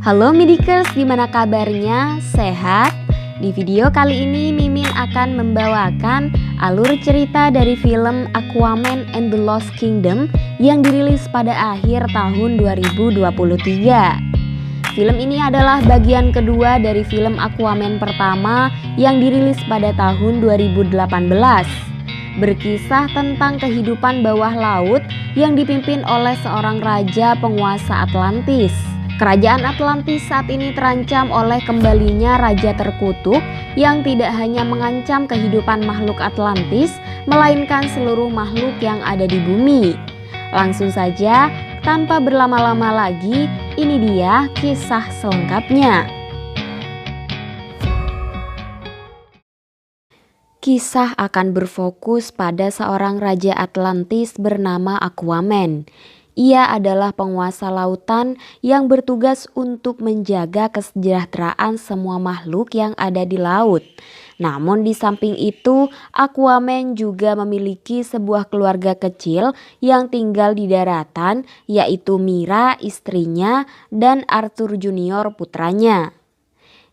Halo Midikers, gimana kabarnya? Sehat? Di video kali ini Mimin akan membawakan alur cerita dari film Aquaman and the Lost Kingdom yang dirilis pada akhir tahun 2023. Film ini adalah bagian kedua dari film Aquaman pertama yang dirilis pada tahun 2018. Berkisah tentang kehidupan bawah laut yang dipimpin oleh seorang raja penguasa Atlantis. Kerajaan Atlantis saat ini terancam oleh kembalinya Raja Terkutuk yang tidak hanya mengancam kehidupan makhluk Atlantis, melainkan seluruh makhluk yang ada di bumi. Langsung saja, tanpa berlama-lama lagi, ini dia kisah selengkapnya. Kisah akan berfokus pada seorang Raja Atlantis bernama Aquaman. Ia adalah penguasa lautan yang bertugas untuk menjaga kesejahteraan semua makhluk yang ada di laut. Namun di samping itu, Aquaman juga memiliki sebuah keluarga kecil yang tinggal di daratan, yaitu Mira istrinya dan Arthur Junior putranya.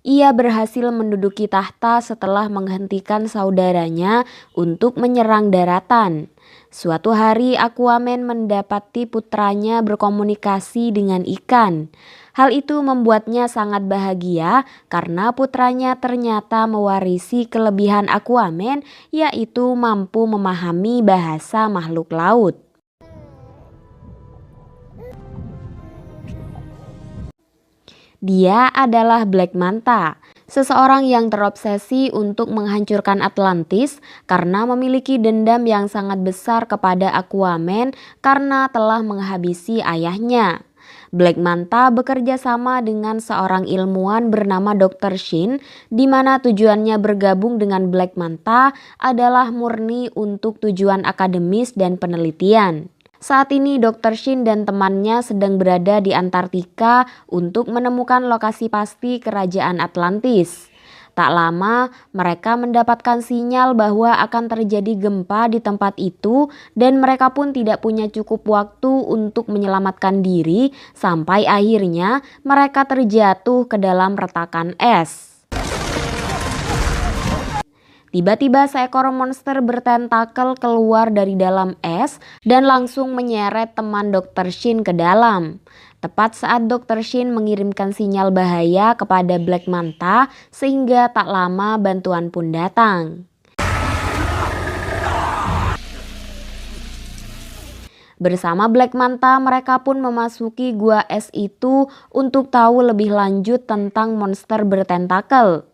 Ia berhasil menduduki tahta setelah menghentikan saudaranya untuk menyerang daratan. Suatu hari Aquaman mendapati putranya berkomunikasi dengan ikan. Hal itu membuatnya sangat bahagia karena putranya ternyata mewarisi kelebihan Aquaman, yaitu mampu memahami bahasa makhluk laut. Dia adalah Black Manta, seseorang yang terobsesi untuk menghancurkan Atlantis karena memiliki dendam yang sangat besar kepada Aquaman karena telah menghabisi ayahnya. Black Manta bekerja sama dengan seorang ilmuwan bernama Dr. Shin, di mana tujuannya bergabung dengan Black Manta adalah murni untuk tujuan akademis dan penelitian. Saat ini Dr. Shin dan temannya sedang berada di Antartika untuk menemukan lokasi pasti kerajaan Atlantis. Tak lama mereka mendapatkan sinyal bahwa akan terjadi gempa di tempat itu dan mereka pun tidak punya cukup waktu untuk menyelamatkan diri sampai akhirnya mereka terjatuh ke dalam retakan es. Tiba-tiba seekor monster bertentakel keluar dari dalam es dan langsung menyeret teman Dr. Shin ke dalam. Tepat saat Dr. Shin mengirimkan sinyal bahaya kepada Black Manta sehingga tak lama bantuan pun datang. Bersama Black Manta mereka pun memasuki gua es itu untuk tahu lebih lanjut tentang monster bertentakel.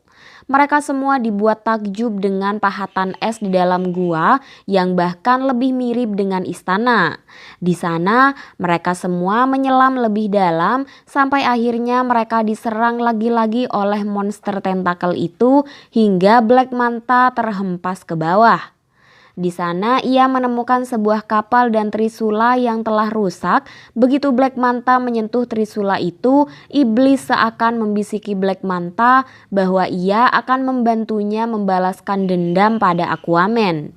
Mereka semua dibuat takjub dengan pahatan es di dalam gua yang bahkan lebih mirip dengan istana. Di sana mereka semua menyelam lebih dalam sampai akhirnya mereka diserang lagi-lagi oleh monster tentakel itu hingga Black Manta terhempas ke bawah. Di sana ia menemukan sebuah kapal dan trisula yang telah rusak. Begitu Black Manta menyentuh trisula itu, iblis seakan membisiki Black Manta bahwa ia akan membantunya membalaskan dendam pada Aquaman.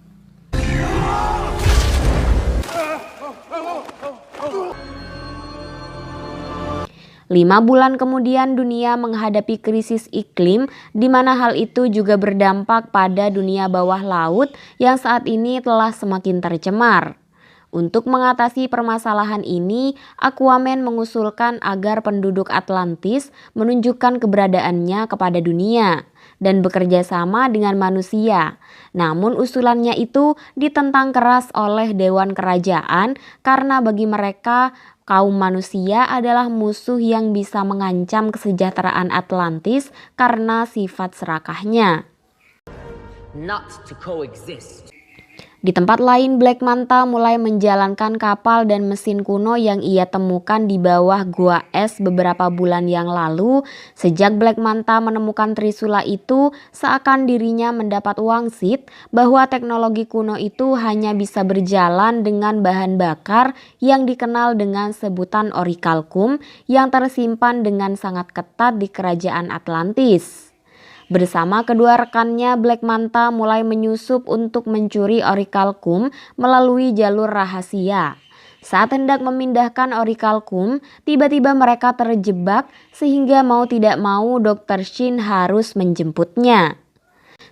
Lima bulan kemudian dunia menghadapi krisis iklim di mana hal itu juga berdampak pada dunia bawah laut yang saat ini telah semakin tercemar. Untuk mengatasi permasalahan ini, Aquaman mengusulkan agar penduduk Atlantis menunjukkan keberadaannya kepada dunia dan bekerja sama dengan manusia. Namun usulannya itu ditentang keras oleh Dewan Kerajaan karena bagi mereka kaum manusia adalah musuh yang bisa mengancam kesejahteraan Atlantis karena sifat serakahnya. Not to coexist. Di tempat lain, Black Manta mulai menjalankan kapal dan mesin kuno yang ia temukan di bawah gua es beberapa bulan yang lalu. Sejak Black Manta menemukan trisula itu, seakan dirinya mendapat wangsit bahwa teknologi kuno itu hanya bisa berjalan dengan bahan bakar yang dikenal dengan sebutan orichalcum yang tersimpan dengan sangat ketat di kerajaan Atlantis. Bersama kedua rekannya, Black Manta mulai menyusup untuk mencuri orichalcum melalui jalur rahasia. Saat hendak memindahkan Orichalcum, tiba-tiba mereka terjebak sehingga mau tidak mau Dr. Shin harus menjemputnya.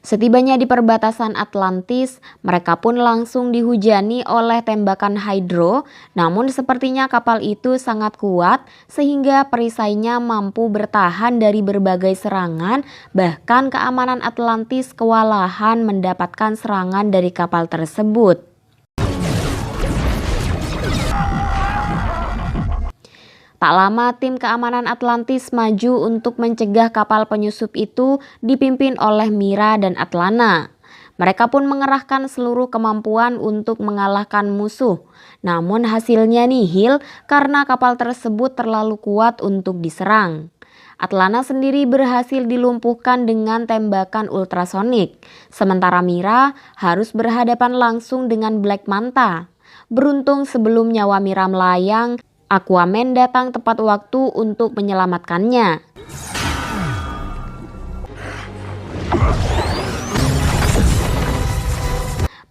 Setibanya di perbatasan Atlantis, mereka pun langsung dihujani oleh tembakan Hydro, namun sepertinya kapal itu sangat kuat sehingga perisainya mampu bertahan dari berbagai serangan, bahkan keamanan Atlantis kewalahan mendapatkan serangan dari kapal tersebut. Tak lama tim keamanan Atlantis maju untuk mencegah kapal penyusup itu dipimpin oleh Mira dan Atlana. Mereka pun mengerahkan seluruh kemampuan untuk mengalahkan musuh. Namun hasilnya nihil karena kapal tersebut terlalu kuat untuk diserang. Atlana sendiri berhasil dilumpuhkan dengan tembakan ultrasonik. Sementara Mira harus berhadapan langsung dengan Black Manta. Beruntung sebelum nyawa Mira melayang, Aquaman datang tepat waktu untuk menyelamatkannya.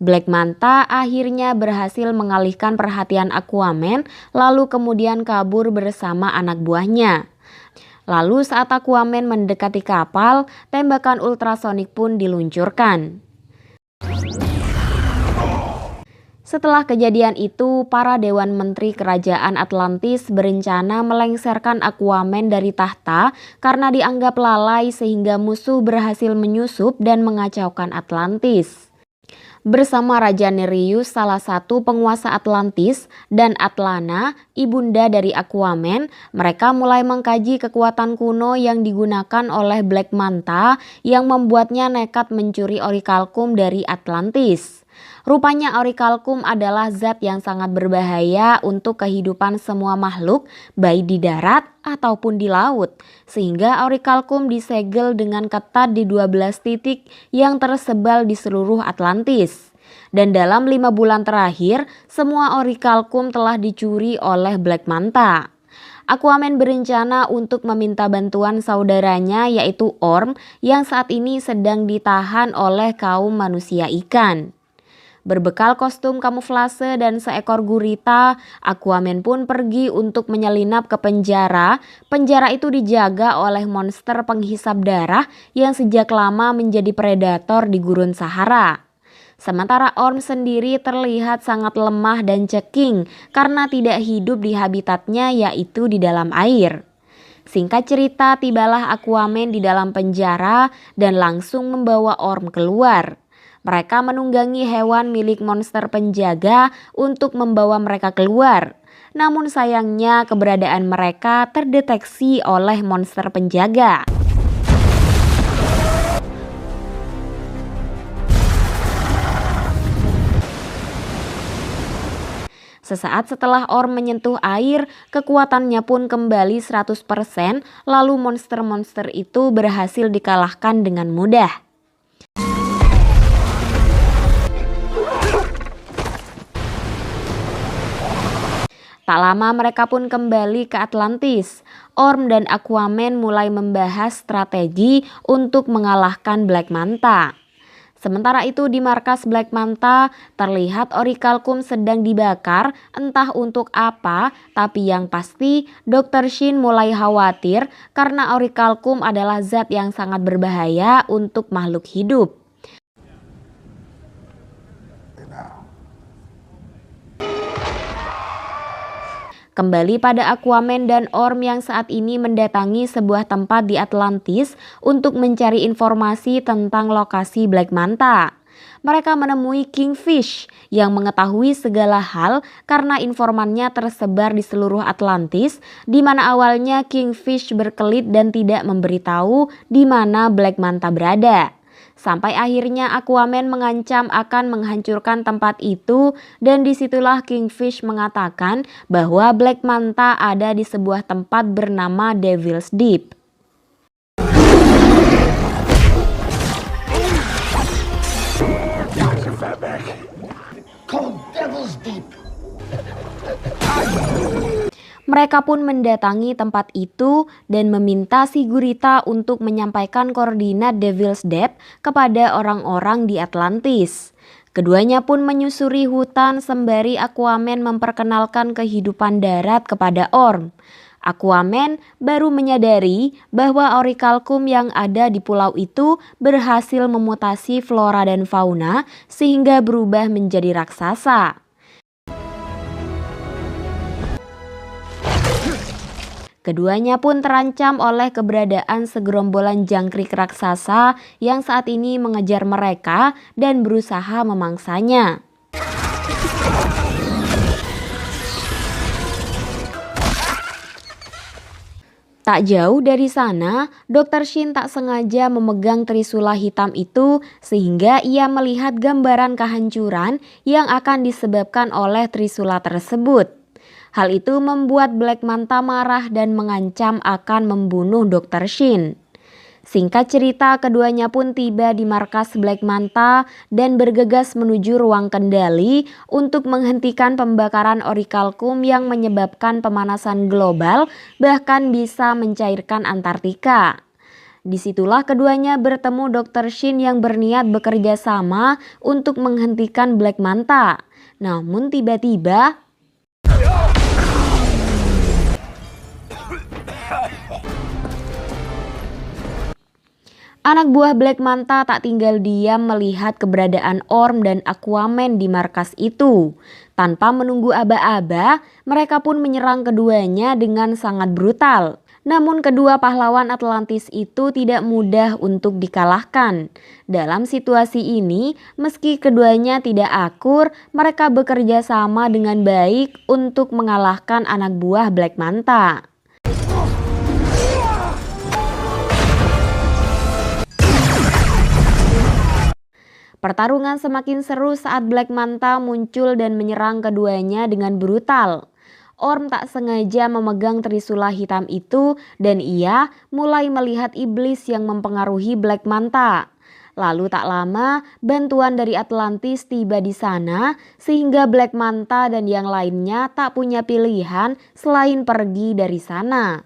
Black Manta akhirnya berhasil mengalihkan perhatian Aquaman, lalu kemudian kabur bersama anak buahnya. Lalu saat Aquaman mendekati kapal, tembakan ultrasonik pun diluncurkan. Setelah kejadian itu, para Dewan Menteri Kerajaan Atlantis berencana melengsarkan Aquaman dari tahta karena dianggap lalai sehingga musuh berhasil menyusup dan mengacaukan Atlantis. Bersama Raja Nereus, salah satu penguasa Atlantis, dan Atlana, ibunda dari Aquaman, mereka mulai mengkaji kekuatan kuno yang digunakan oleh Black Manta yang membuatnya nekat mencuri Orichalcum dari Atlantis. Rupanya Orichalcum adalah zat yang sangat berbahaya untuk kehidupan semua makhluk, baik di darat ataupun di laut. Sehingga Orichalcum disegel dengan ketat di 12 titik yang tersebar di seluruh Atlantis. Dan dalam 5 bulan terakhir, semua Orichalcum telah dicuri oleh Black Manta. Aquaman berencana untuk meminta bantuan saudaranya yaitu Orm yang saat ini sedang ditahan oleh kaum manusia ikan. Berbekal kostum kamuflase dan seekor gurita, Aquaman pun pergi untuk menyelinap ke penjara. Penjara itu dijaga oleh monster penghisap darah yang sejak lama menjadi predator di Gurun Sahara. Sementara Orm sendiri terlihat sangat lemah dan ceking karena tidak hidup di habitatnya yaitu di dalam air. Singkat cerita, tibalah Aquaman di dalam penjara dan langsung membawa Orm keluar. Mereka menunggangi hewan milik monster penjaga untuk membawa mereka keluar. Namun sayangnya keberadaan mereka terdeteksi oleh monster penjaga. Sesaat setelah Orm menyentuh air, kekuatannya pun kembali 100%, lalu monster-monster itu berhasil dikalahkan dengan mudah. Tak lama mereka pun kembali ke Atlantis. Orm dan Aquaman mulai membahas strategi untuk mengalahkan Black Manta. Sementara itu di markas Black Manta terlihat Orichalcum sedang dibakar, entah untuk apa, tapi yang pasti Dr. Shin mulai khawatir karena Orichalcum adalah zat yang sangat berbahaya untuk makhluk hidup. Kembali pada Aquaman dan Orm yang saat ini mendatangi sebuah tempat di Atlantis untuk mencari informasi tentang lokasi Black Manta. Mereka menemui Kingfish yang mengetahui segala hal karena informannya tersebar di seluruh Atlantis, di mana awalnya Kingfish berkelit dan tidak memberitahu di mana Black Manta berada. Sampai akhirnya Aquaman mengancam akan menghancurkan tempat itu dan disitulah Kingfish mengatakan bahwa Black Manta ada di sebuah tempat bernama Devil's Deep. Mereka pun mendatangi tempat itu dan meminta si gurita untuk menyampaikan koordinat Devil's Deep kepada orang-orang di Atlantis. Keduanya pun menyusuri hutan sembari Aquaman memperkenalkan kehidupan darat kepada Orm. Aquaman baru menyadari bahwa Orichalcum yang ada di pulau itu berhasil memutasi flora dan fauna sehingga berubah menjadi raksasa. Keduanya pun terancam oleh keberadaan segerombolan jangkrik raksasa yang saat ini mengejar mereka dan berusaha memangsanya. Tak jauh dari sana, Dr. Shin tak sengaja memegang trisula hitam itu sehingga ia melihat gambaran kehancuran yang akan disebabkan oleh trisula tersebut. Hal itu membuat Black Manta marah dan mengancam akan membunuh Dr. Shin. Singkat cerita, keduanya pun tiba di markas Black Manta dan bergegas menuju ruang kendali untuk menghentikan pembakaran Orichalcum yang menyebabkan pemanasan global bahkan bisa mencairkan Antartika. Disitulah keduanya bertemu Dr. Shin yang berniat bekerja sama untuk menghentikan Black Manta. Namun tiba-tiba anak buah Black Manta tak tinggal diam melihat keberadaan Orm dan Aquaman di markas itu. Tanpa menunggu aba-aba, mereka pun menyerang keduanya dengan sangat brutal. Namun kedua pahlawan Atlantis itu tidak mudah untuk dikalahkan. Dalam situasi ini, meski keduanya tidak akur, mereka bekerja sama dengan baik untuk mengalahkan anak buah Black Manta. Pertarungan semakin seru saat Black Manta muncul dan menyerang keduanya dengan brutal. Orm tak sengaja memegang trisula hitam itu dan ia mulai melihat iblis yang mempengaruhi Black Manta. Lalu tak lama bantuan dari Atlantis tiba di sana sehingga Black Manta dan yang lainnya tak punya pilihan selain pergi dari sana.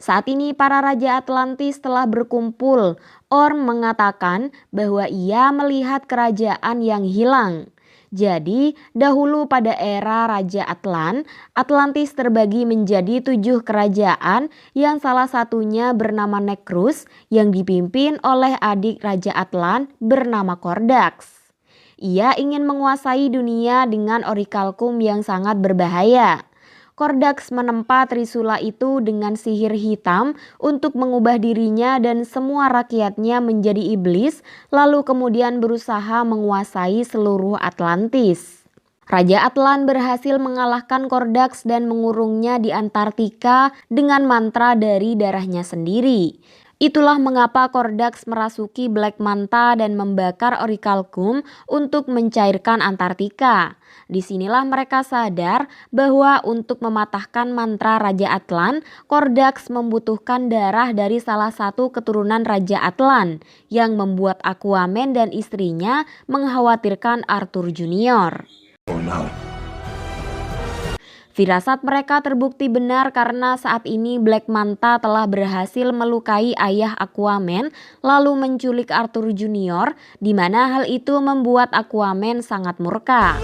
Saat ini para Raja Atlantis telah berkumpul. Orm mengatakan bahwa ia melihat kerajaan yang hilang. Jadi dahulu pada era Raja Atlantis terbagi menjadi 7 kerajaan yang salah satunya bernama Necrus yang dipimpin oleh adik Raja Atlan bernama Kordax. Ia ingin menguasai dunia dengan Orichalcum yang sangat berbahaya. Kordax menempa trisula itu dengan sihir hitam untuk mengubah dirinya dan semua rakyatnya menjadi iblis, lalu kemudian berusaha menguasai seluruh Atlantis. Raja Atlan berhasil mengalahkan Kordax dan mengurungnya di Antartika dengan mantra dari darahnya sendiri. Itulah mengapa Kordax merasuki Black Manta dan membakar Orichalcum untuk mencairkan Antartika. Disinilah mereka sadar bahwa untuk mematahkan mantra Raja Atlan, Kordax membutuhkan darah dari salah satu keturunan Raja Atlan yang membuat Aquaman dan istrinya mengkhawatirkan Arthur Junior. Oh no. Firasat mereka terbukti benar karena saat ini Black Manta telah berhasil melukai ayah Aquaman lalu menculik Arthur Junior, di mana hal itu membuat Aquaman sangat murka.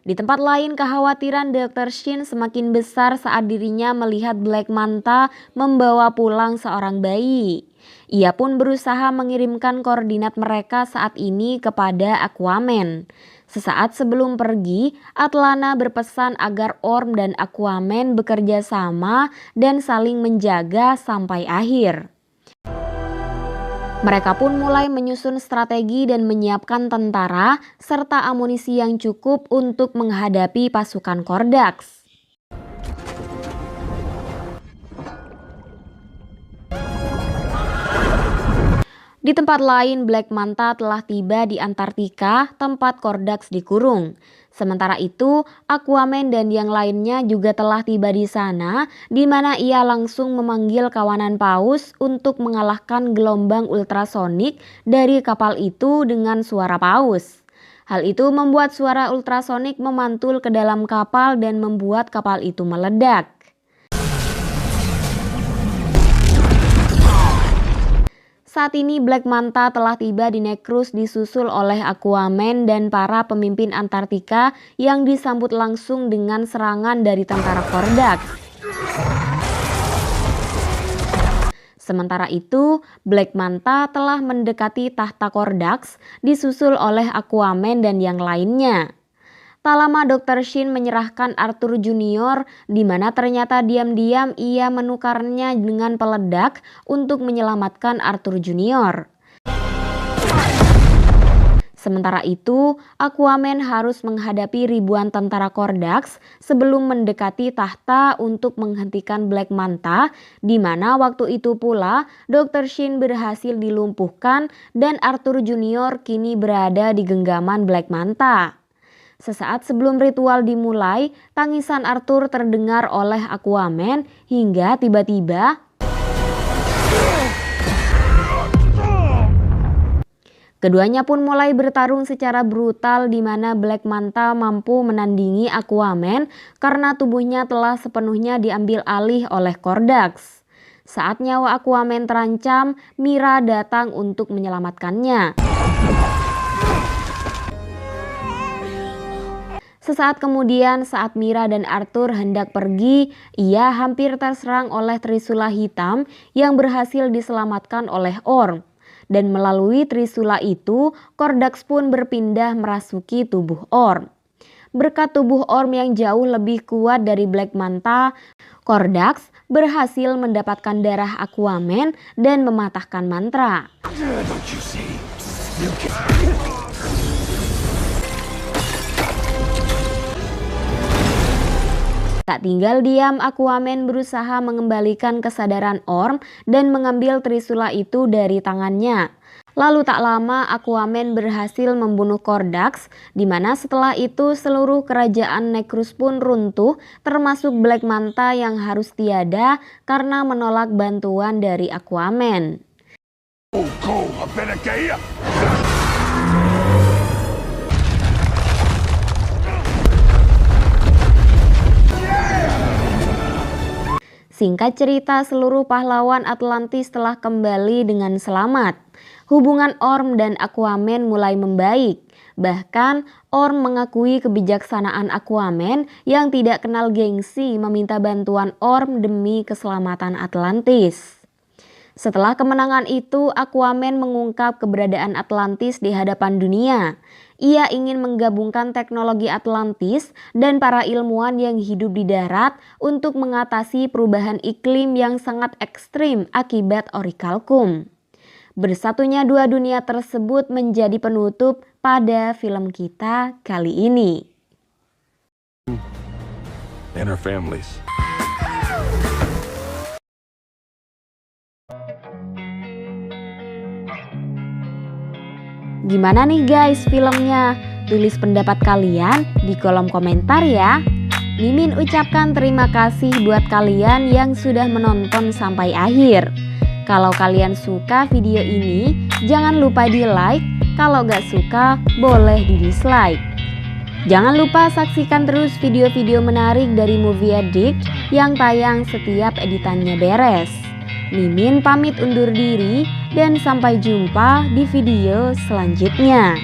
Di tempat lain, kekhawatiran Dr. Shin semakin besar saat dirinya melihat Black Manta membawa pulang seorang bayi. Ia pun berusaha mengirimkan koordinat mereka saat ini kepada Aquaman. Sesaat sebelum pergi, Atlana berpesan agar Orm dan Aquaman bekerja sama dan saling menjaga sampai akhir. Mereka pun mulai menyusun strategi dan menyiapkan tentara serta amunisi yang cukup untuk menghadapi pasukan Kordax. Di tempat lain, Black Manta telah tiba di Antartika, tempat Kordax dikurung. Sementara itu, Aquaman dan yang lainnya juga telah tiba di sana, di mana ia langsung memanggil kawanan paus untuk mengalahkan gelombang ultrasonik dari kapal itu dengan suara paus. Hal itu membuat suara ultrasonik memantul ke dalam kapal dan membuat kapal itu meledak. Saat ini Black Manta telah tiba di Necrus disusul oleh Aquaman dan para pemimpin Antartika yang disambut langsung dengan serangan dari tentara Kordax. Sementara itu, Black Manta telah mendekati tahta Kordax disusul oleh Aquaman dan yang lainnya. Tak lama Dr. Shin menyerahkan Arthur Junior, di mana ternyata diam-diam ia menukarnya dengan peledak untuk menyelamatkan Arthur Junior. Sementara itu, Aquaman harus menghadapi ribuan tentara Kordax sebelum mendekati tahta untuk menghentikan Black Manta, di mana waktu itu pula Dr. Shin berhasil dilumpuhkan dan Arthur Junior kini berada di genggaman Black Manta. Sesaat sebelum ritual dimulai, tangisan Arthur terdengar oleh Aquaman hingga tiba-tiba keduanya pun mulai bertarung secara brutal, di mana Black Manta mampu menandingi Aquaman karena tubuhnya telah sepenuhnya diambil alih oleh Kordax. Saat nyawa Aquaman terancam, Mira datang untuk menyelamatkannya. Sesaat kemudian, saat Mira dan Arthur hendak pergi, ia hampir terserang oleh Trisula hitam yang berhasil diselamatkan oleh Orm. Dan melalui Trisula itu, Kordax pun berpindah merasuki tubuh Orm. Berkat tubuh Orm yang jauh lebih kuat dari Black Manta, Kordax berhasil mendapatkan darah Aquaman dan mematahkan mantra. Tak tinggal diam, Aquaman berusaha mengembalikan kesadaran Orm dan mengambil Trisula itu dari tangannya. Lalu tak lama Aquaman berhasil membunuh Kordax, di mana setelah itu seluruh kerajaan Necrus pun runtuh, termasuk Black Manta yang harus tiada karena menolak bantuan dari Aquaman. Singkat cerita, seluruh pahlawan Atlantis telah kembali dengan selamat. Hubungan Orm dan Aquaman mulai membaik. Bahkan, Orm mengakui kebijaksanaan Aquaman yang tidak kenal gengsi meminta bantuan Orm demi keselamatan Atlantis. Setelah kemenangan itu, Aquaman mengungkap keberadaan Atlantis di hadapan dunia. Ia ingin menggabungkan teknologi Atlantis dan para ilmuwan yang hidup di darat untuk mengatasi perubahan iklim yang sangat ekstrim akibat Orichalcum. Bersatunya dua dunia tersebut menjadi penutup pada film kita kali ini. And our families. Gimana nih guys filmnya? Tulis pendapat kalian di kolom komentar ya. Mimin ucapkan terima kasih buat kalian yang sudah menonton sampai akhir. Kalau kalian suka video ini, jangan lupa di like. Kalau gak suka, boleh di dislike. Jangan lupa saksikan terus video-video menarik dari Movie Addict yang tayang setiap editannya beres. Mimin pamit undur diri dan sampai jumpa di video selanjutnya.